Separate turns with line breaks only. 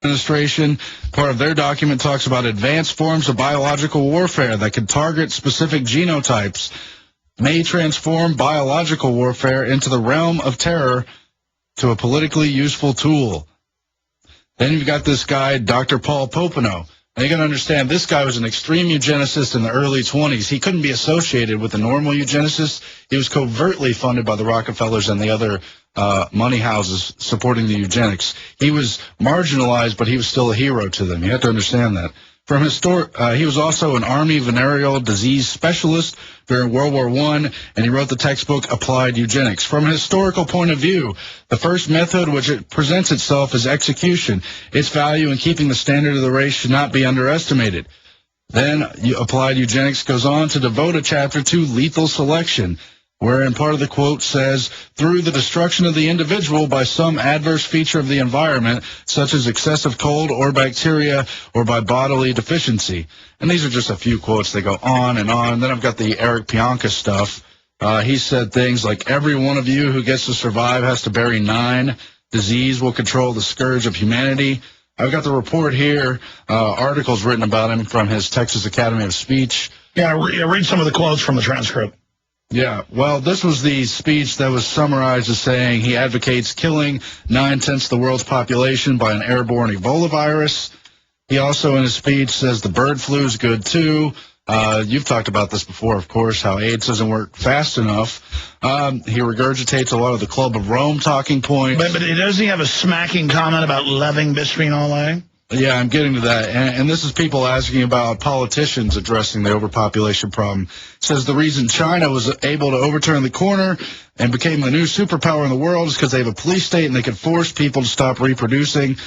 Administration, part of their document talks about advanced forms of biological warfare that can target specific genotypes, may transform biological warfare into the realm of terror to a politically useful tool. Then you've got this guy, Dr. Paul Popenow. Now you got to understand, this guy was an extreme eugenicist in the early 20s. He couldn't be associated with the normal eugenicists. He was covertly funded by the Rockefellers and the other money houses supporting the eugenics. He was marginalized, but he was still a hero to them. You have to understand that. From he was also an Army venereal disease specialist during World War I, and he wrote the textbook Applied Eugenics. From a historical point of view, the first method which it presents itself is execution. Its value in keeping the standard of the race should not be underestimated. Then Applied Eugenics goes on to devote a chapter to lethal selection, wherein part of the quote says, through the destruction of the individual by some adverse feature of the environment, such as excessive cold or bacteria, or by bodily deficiency. And these are just a few quotes. They go on and on. And then I've got the Eric Pianka stuff. He said things like, every one of you who gets to survive has to bury 9. Disease will control the scourge of humanity. I've got the report here, articles written about him from his Texas Academy of Speech.
Yeah, read some of the quotes from the transcript.
Yeah, well, this was the speech that was summarized as saying he advocates killing 9/10 of the world's population by an airborne Ebola virus. He also, in his speech, says the bird flu is good, too. You've talked about this before, of course, how AIDS doesn't work fast enough. He regurgitates a lot of the Club of Rome talking points.
But doesn't he have a smacking comment about loving bisphenol A?
Yeah, I'm getting to that. And this is people asking about politicians addressing the overpopulation problem. It says the reason China was able to overturn the corner and became the new superpower in the world is because they have a police state and they can force people to stop reproducing.